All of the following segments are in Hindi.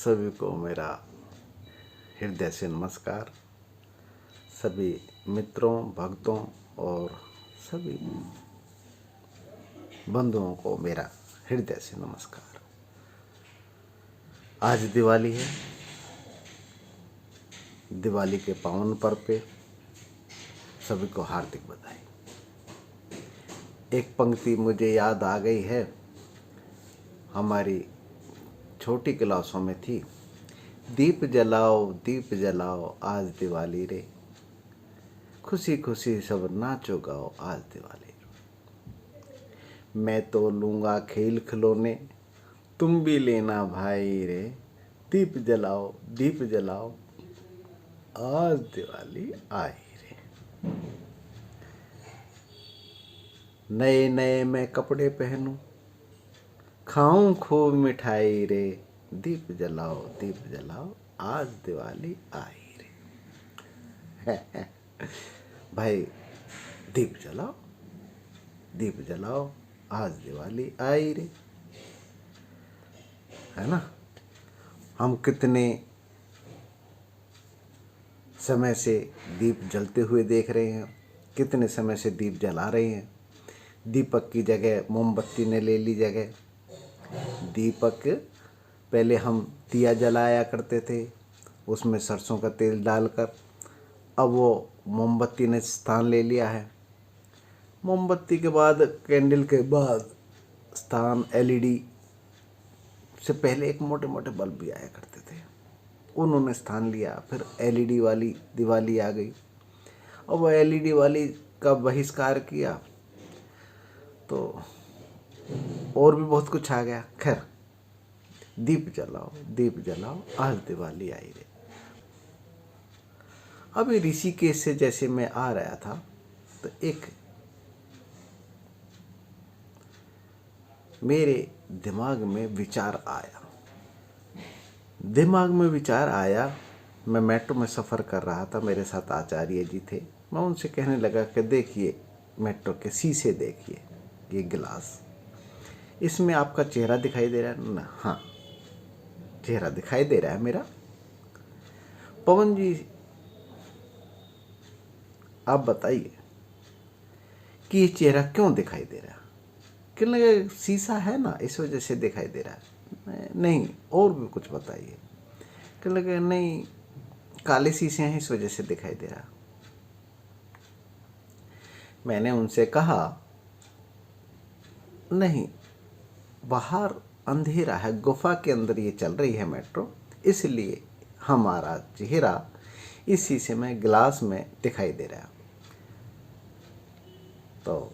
सभी को मेरा हृदय से नमस्कार। सभी मित्रों, भक्तों और सभी बंधुओं को मेरा हृदय से नमस्कार। आज दिवाली है। दिवाली के पावन पर्व पे सभी को हार्दिक बधाई। एक पंक्ति मुझे याद आ गई है, हमारी छोटी क्लासों में थी। दीप जलाओ आज दिवाली रे, खुशी खुशी सब नाचो गाओ आज दिवाली रे। मैं तो लूँगा खेल खिलौने, तुम भी लेना भाई रे। दीप जलाओ आज दिवाली आई रे। नए नए मैं कपड़े पहनूं, खाऊं खूब मिठाई रे। दीप जलाओ आज दिवाली आई रे। भाई दीप जलाओ आज दिवाली आई रे, है ना। हम कितने समय से दीप जलते हुए देख रहे हैं, कितने समय से दीप जला रहे हैं। दीपक की जगह मोमबत्ती ने ले ली जगह। दीपक पहले हम दिया जलाया करते थे, उसमें सरसों का तेल डालकर। अब वो मोमबत्ती ने स्थान ले लिया है। मोमबत्ती के बाद, कैंडल के बाद स्थान एलईडी से पहले एक मोटे मोटे बल्ब भी आया करते थे, उन्होंने स्थान लिया। फिर एलईडी वाली दिवाली आ गई। और वो एलईडी वाली का बहिष्कार किया तो और भी बहुत कुछ आ गया। खैर, दीप जलाओ आज दिवाली आई रे। अभी ऋषिकेश से जैसे मैं आ रहा था तो एक मेरे दिमाग में विचार आया। मैं मेट्रो में सफ़र कर रहा था, मेरे साथ आचार्य जी थे। मैं उनसे कहने लगा कि देखिए, मेट्रो के शीशे देखिए, ये गिलास, इसमें आपका चेहरा दिखाई दे रहा है ना? हाँ, चेहरा दिखाई दे रहा है मेरा। पवन जी, आप बताइए कि ये चेहरा क्यों दिखाई दे रहा है? क्यों लगे शीशा है ना, इस वजह से दिखाई दे रहा है? नहीं, और भी कुछ बताइए। क्यों लगे नहीं, काले शीशे हैं इस वजह से दिखाई दे रहा। मैंने उनसे कहा, नहीं, बाहर अंधेरा है, गुफा के अंदर ये चल रही है मेट्रो, इसलिए हमारा चेहरा इस शीशे में, गिलास में दिखाई दे रहा है। तो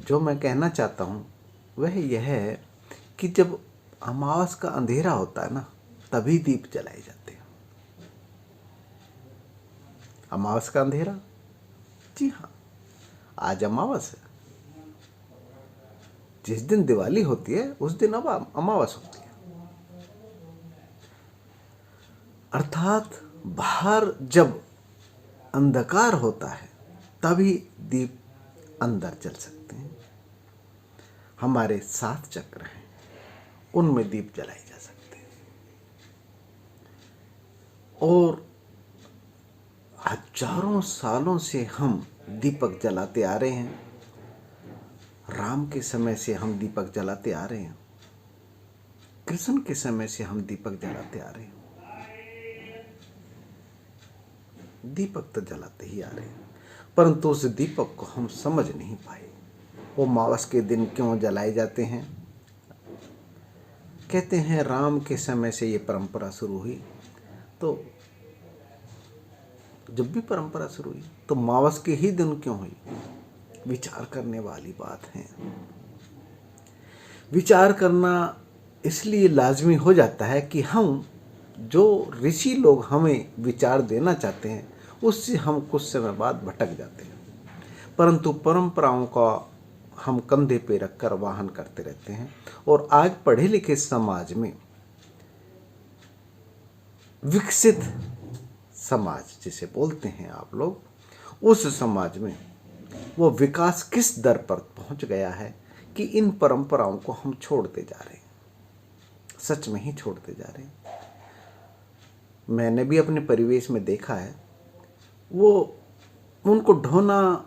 जो मैं कहना चाहता हूँ वह यह है कि जब अमावस का अंधेरा होता है ना, तभी दीप जलाए जाते हैं। अमावस का अंधेरा, जी हाँ, आज अमावस है। जिस दिन दिवाली होती है उस दिन अब अमावस होती है। अर्थात बाहर जब अंधकार होता है तभी दीप अंदर जल सकते हैं। हमारे 7 चक्र हैं, उनमें दीप जलाए जा सकते हैं। और हजारों सालों से हम दीपक जलाते आ रहे हैं। राम के समय से हम दीपक जलाते आ रहे हैं, कृष्ण के समय से हम दीपक जलाते आ रहे हैं। दीपक तो जलाते ही आ रहे हैं, परंतु उस दीपक को हम समझ नहीं पाए। वो अमावस के दिन क्यों जलाए जाते हैं? कहते हैं राम के समय से ये परंपरा शुरू हुई। तो जब भी परंपरा शुरू हुई तो अमावस के ही दिन क्यों हुई? विचार करने वाली बात है। विचार करना इसलिए लाजमी हो जाता है कि हम, जो ऋषि लोग हमें विचार देना चाहते हैं, उससे हम कुछ समय बाद भटक जाते हैं। परंतु परंपराओं का हम कंधे पे रखकर वाहन करते रहते हैं। और आज पढ़े लिखे समाज में, विकसित समाज जिसे बोलते हैं आप लोग, उस समाज में वो विकास किस दर पर पहुंच गया है कि इन परंपराओं को हम छोड़ते जा रहे हैं। सच में ही छोड़ते जा रहे हैं। मैंने भी अपने परिवेश में देखा है, वो उनको ढोना,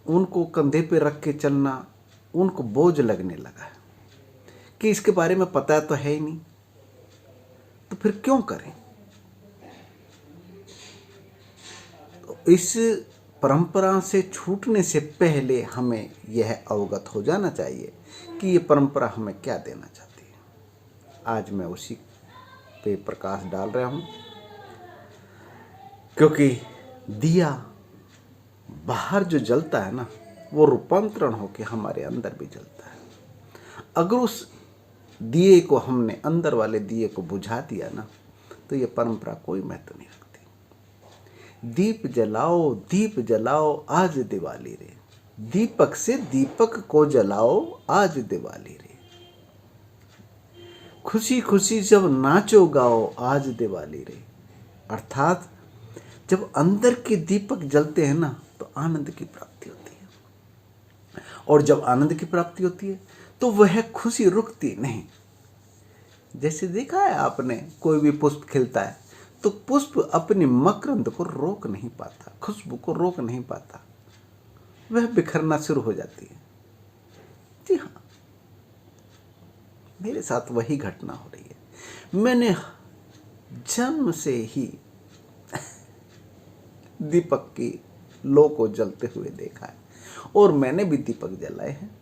उनको कंधे पे रख के चलना उनको बोझ लगने लगा है कि इसके बारे में पता तो है ही नहीं, तो फिर क्यों करें। तो इस परंपरा से छूटने से पहले हमें यह अवगत हो जाना चाहिए कि ये परंपरा हमें क्या देना चाहती है। आज मैं उसी पे प्रकाश डाल रहा हूँ, क्योंकि दिया बाहर जो जलता है ना, वो रूपांतरण होकर हमारे अंदर भी जलता है। अगर उस दिए को हमने, अंदर वाले दिए को बुझा दिया ना, तो ये परंपरा कोई महत्व नहीं रखती। दीप जलाओ आज दिवाली रे, दीपक से दीपक को जलाओ आज दिवाली रे, खुशी खुशी जब नाचो गाओ आज दिवाली रे। अर्थात जब अंदर के दीपक जलते हैं ना, तो आनंद की प्राप्ति होती है, और जब आनंद की प्राप्ति होती है तो वह खुशी रुकती नहीं। जैसे देखा है आपने, कोई भी पुष्प खिलता है तो पुष्प अपनी मकरंद को रोक नहीं पाता, खुशबू को रोक नहीं पाता, वह बिखरना शुरू हो जाती है। जी हाँ, मेरे साथ वही घटना हो रही है। मैंने जन्म से ही दीपक की लो को जलते हुए देखा है, और मैंने भी दीपक जलाए हैं।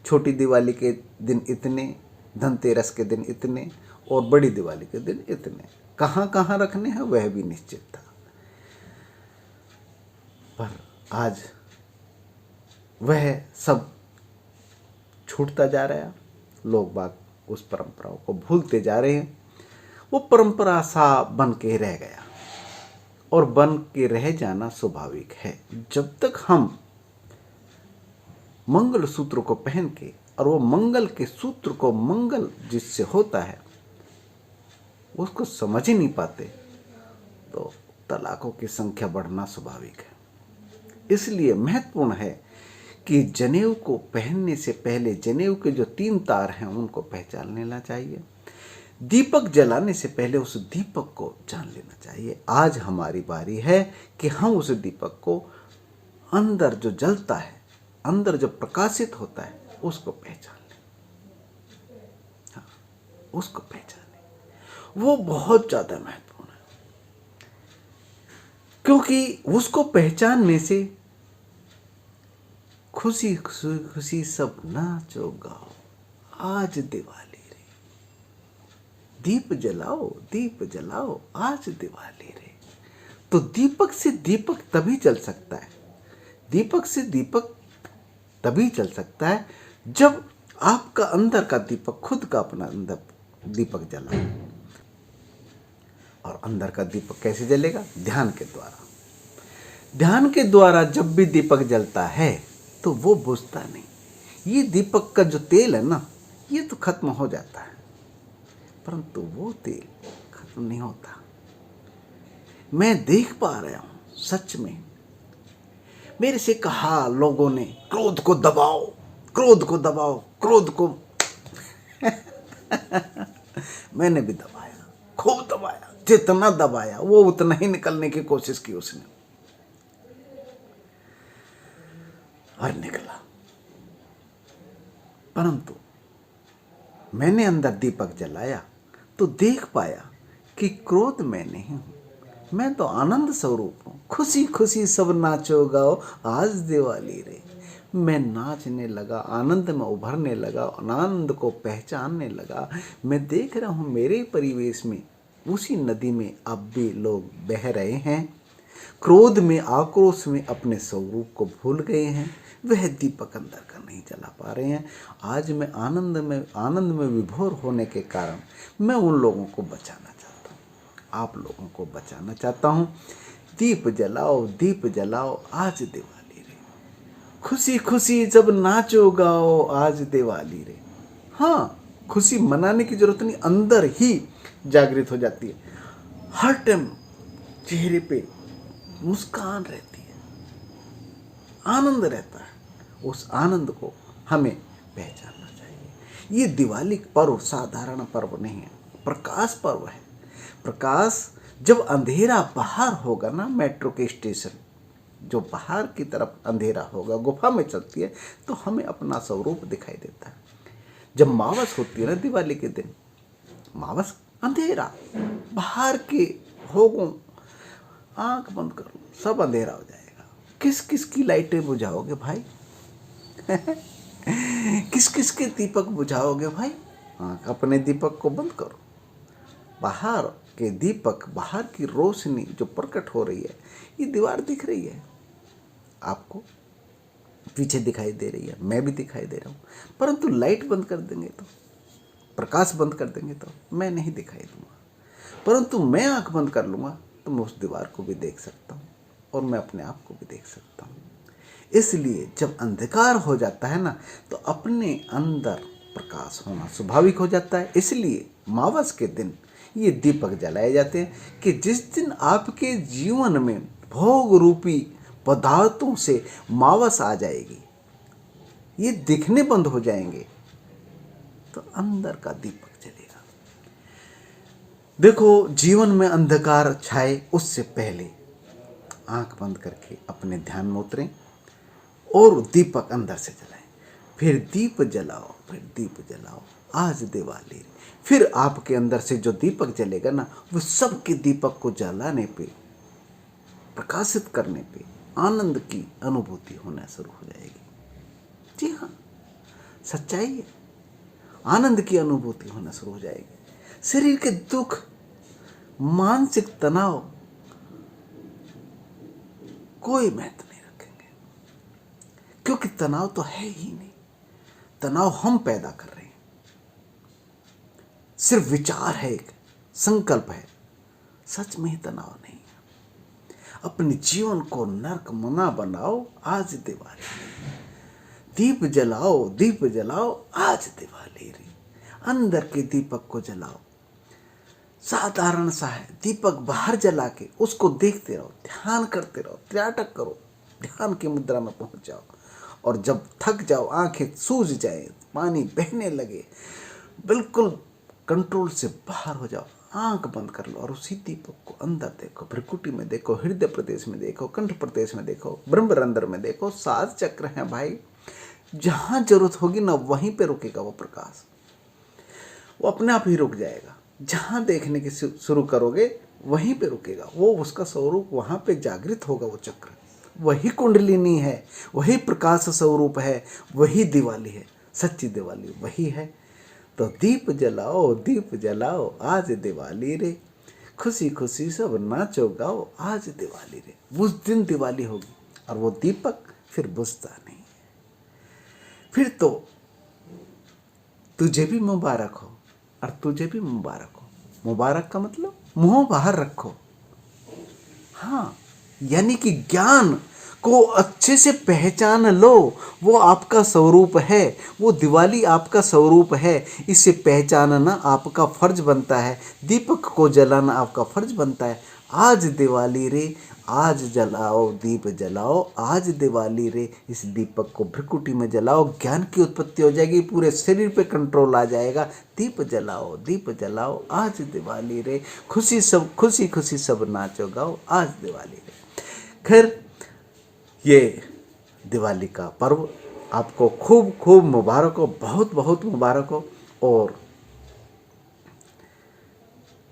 छोटी दिवाली के दिन इतने, धनतेरस के दिन इतने, और बड़ी दिवाली के दिन इतने। कहाँ कहाँ रखने हैं वह भी निश्चित था। पर आज वह सब छूटता जा रहा है। लोग बाग उस परंपराओं को भूलते जा रहे हैं। वो परंपरा सा बन के रह गया, और बन के रह जाना स्वाभाविक है। जब तक हम मंगल सूत्र को पहन के, और वो मंगल के सूत्र को, मंगल जिससे होता है, उसको समझ ही नहीं पाते, तो तलाकों की संख्या बढ़ना स्वाभाविक है। इसलिए महत्वपूर्ण है कि जनेऊ को पहनने से पहले जनेऊ के जो 3 तार हैं उनको पहचान लेना चाहिए। दीपक जलाने से पहले उस दीपक को जान लेना चाहिए। आज हमारी बारी है कि हम उस दीपक को, अंदर जो जलता है, अंदर जो प्रकाशित होता है, उसको पहचान लें। हाँ, उसको पहचानें। वो बहुत ज्यादा महत्वपूर्ण है, क्योंकि उसको पहचानने से खुशी खुशी सब नाचो गाओ आज दिवाली रे, दीप जलाओ आज दिवाली रे। तो दीपक से दीपक तभी जल सकता है, दीपक से दीपक तभी जल सकता है जब आपका अंदर का दीपक, खुद का अपना अंदर दीपक जला। और अंदर का दीपक कैसे जलेगा? ध्यान के द्वारा। ध्यान के द्वारा जब भी दीपक जलता है तो वो बुझता नहीं। ये दीपक का जो तेल है ना, ये तो खत्म हो जाता है, परंतु वो तेल खत्म नहीं होता। मैं देख पा रहा हूं, सच में मेरे से कहा लोगों ने, क्रोध को दबाओ, क्रोध को दबाओ, क्रोध को मैंने भी दबाया, खूब दबाया। जितना दबाया वो उतना ही निकलने की कोशिश की उसने, और निकला। परंतु मैंने अंदर दीपक जलाया तो देख पाया कि क्रोध मैं नहीं हूं, मैं तो आनंद स्वरूप हूं। खुशी खुशी सब नाचो गाओ आज दिवाली रे। मैं नाचने लगा, आनंद में उभरने लगा, आनंद को पहचानने लगा। मैं देख रहा हूं मेरे परिवेश में, उसी नदी में अब भी लोग बह रहे हैं, क्रोध में, आक्रोश में अपने स्वरूप को भूल गए हैं। वह दीपक अंदर का नहीं जला पा रहे हैं। आज मैं आनंद में विभोर होने के कारण मैं उन लोगों को बचाना चाहता हूँ, आप लोगों को बचाना चाहता हूँ। दीप जलाओ आज दिवाली रे, खुशी खुशी जब नाचो गाओ आज दिवाली रे। हाँ, खुशी मनाने की जरूरत नहीं, अंदर ही जागृत हो जाती है। हर टाइम चेहरे पे मुस्कान रहती है, आनंद रहता है। उस आनंद को हमें पहचानना चाहिए। ये दिवाली पर्व साधारण पर्व नहीं है, प्रकाश पर्व है। प्रकाश, जब अंधेरा बाहर होगा ना, मेट्रो के स्टेशन जो बाहर की तरफ अंधेरा होगा, गुफा में चलती है, तो हमें अपना स्वरूप दिखाई देता है। जब मावस होती है ना दिवाली के दिन, मावस अंधेरा बाहर के होगों, आंख बंद करो सब अंधेरा हो जाएगा। किस किस की लाइटें बुझाओगे भाई? किस किस के दीपक बुझाओगे भाई? आंख, अपने दीपक को बंद करो। बाहर के दीपक, बाहर की रोशनी जो प्रकट हो रही है, ये दीवार दिख रही है आपको, पीछे दिखाई दे रही है, मैं भी दिखाई दे रहा हूँ, परंतु लाइट बंद कर देंगे तो, प्रकाश बंद कर देंगे तो मैं नहीं दिखाई दूंगा। परंतु मैं आंख बंद कर लूँगा तो मैं उस दीवार को भी देख सकता हूँ और मैं अपने आप को भी देख सकता हूँ। इसलिए जब अंधकार हो जाता है ना, तो अपने अंदर प्रकाश होना स्वाभाविक हो जाता है। इसलिए मावस के दिन ये दीपक जलाए जाते हैं कि जिस दिन आपके जीवन में भोग रूपी पदार्थों से मावस आ जाएगी, ये दिखने बंद हो जाएंगे, तो अंदर का दीपक जलेगा। देखो, जीवन में अंधकार छाए उससे पहले आंख बंद करके अपने ध्यान में उतरें और दीपक अंदर से जलाएं। फिर दीप जलाओ, फिर दीप जलाओ, आज दिवाली। फिर आपके अंदर से जो दीपक जलेगा ना, वो सबके दीपक को जलाने पे, प्रकाशित करने पे आनंद की अनुभूति होना शुरू हो जाएगी। जी हाँ, सच्चाई है, आनंद की अनुभूति होना शुरू हो जाएगी। शरीर के दुख, मानसिक तनाव कोई महत्व नहीं रखेंगे, क्योंकि तनाव तो है ही नहीं। तनाव हम पैदा कर रहे हैं, सिर्फ विचार है, एक संकल्प है, सच में ही तनाव नहीं है। अपने जीवन को नरक मना बनाओ, आज दिवाली। दीप जलाओ, दीप जलाओ, आज दिवाली रे। अंदर के दीपक को जलाओ। साधारण सा है, दीपक बाहर जला के उसको देखते रहो, ध्यान करते रहो, त्राटक करो, ध्यान की मुद्रा में पहुंच जाओ। और जब थक जाओ, आंखें सूज जाए, पानी बहने लगे, बिल्कुल कंट्रोल से बाहर हो जाओ, आंख बंद कर लो और उसी दीपक को अंदर देखो, भ्रिकुटी में देखो, हृदय प्रदेश में देखो, कंठ प्रदेश में देखो, ब्रह्मरंध्र में देखो। 7 चक्र हैं भाई, जहां जरूरत होगी ना, वहीं पे रुकेगा वो प्रकाश, वो अपने आप ही रुक जाएगा। जहां देखने की शुरू करोगे वहीं पे रुकेगा वो, उसका स्वरूप वहां पे जागृत होगा। वो चक्र वही कुंडलिनी है, वही प्रकाश स्वरूप है, वही दिवाली है, सच्ची दिवाली वही है। तो दीप जलाओ, दीप जलाओ, आज दिवाली रे। खुशी खुशी सब नाचो गाओ, आज दिवाली रे। उस दिन दिवाली होगी और वो दीपक फिर बुझता नहीं। फिर तो तुझे भी मुबारक हो और तुझे भी मुबारक हो। मुबारक का मतलब मुंह बाहर रखो। हाँ, यानी कि ज्ञान को अच्छे से पहचान लो, वो आपका स्वरूप है, वो दिवाली आपका स्वरूप है। इसे पहचानना आपका फर्ज बनता है, दीपक को जलाना आपका फर्ज बनता है। आज दिवाली रे, आज जलाओ, दीप जलाओ, आज दिवाली रे। इस दीपक को भ्रिकुटी में जलाओ, ज्ञान की उत्पत्ति हो जाएगी, पूरे शरीर पे कंट्रोल आ जाएगा। दीप जलाओ, दीप जलाओ, आज दिवाली रे। खुशी खुशी सब नाचो गाओ, आज दिवाली रे। खैर, ये दिवाली का पर्व आपको खूब खूब मुबारक हो, बहुत बहुत मुबारक हो। और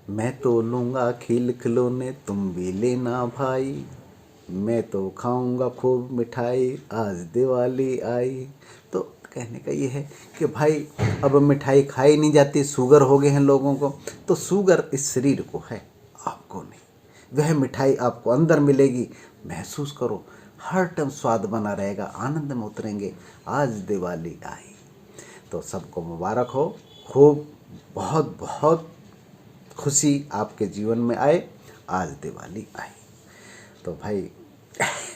मैं तो लूँगा खिल खिलौने, तुम भी लेना भाई। मैं तो खाऊंगा खूब मिठाई, आज दिवाली आई। तो कहने का ये है कि भाई अब मिठाई खाई नहीं जाती, शुगर हो गए हैं लोगों को, तो शुगर इस शरीर को है, आपको नहीं। वह मिठाई आपको अंदर मिलेगी, महसूस करो, हर टाइम स्वाद बना रहेगा, आनंद में उतरेंगे। आज दिवाली आई। तो सबको मुबारक हो, खूब बहुत बहुत खुशी आपके जीवन में आए, आज दिवाली आई। तो भाई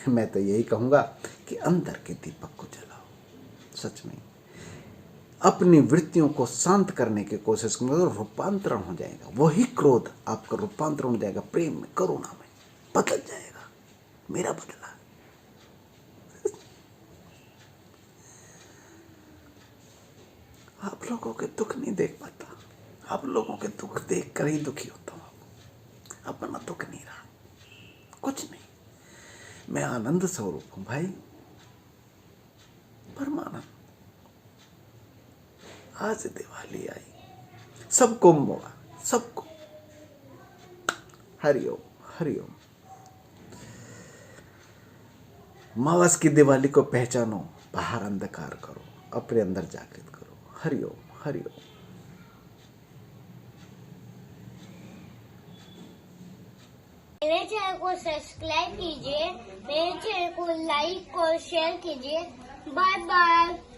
मैं तो यही कहूँगा कि अंदर के दीपक को जलाओ। सच में अपनी वृत्तियों को शांत करने की कोशिश करो, रूपांतरण हो जाएगा। वही क्रोध आपका रूपांतरण हो जाएगा प्रेम में, करुणा में, बदल जाएगा। मेरा बदला। आप लोगों के दुख नहीं देख पाता, अब लोगों के दुख देख कर ही दुखी होता हूँ। अपना दुख नहीं रहा, कुछ नहीं। मैं आनंद स्वरूप हूं भाई, परमानंद। आज दिवाली आई, सबको मोआ, सबको। हरिओम हरिओम। मावस की दिवाली को पहचानो, बाहर अंधकार करो, अपने अंदर जागृत करो। हरिओम हरिओम। मेरे चैनल को सब्सक्राइब कीजिए, मेरे चैनल को लाइक और शेयर कीजिए। Bye bye.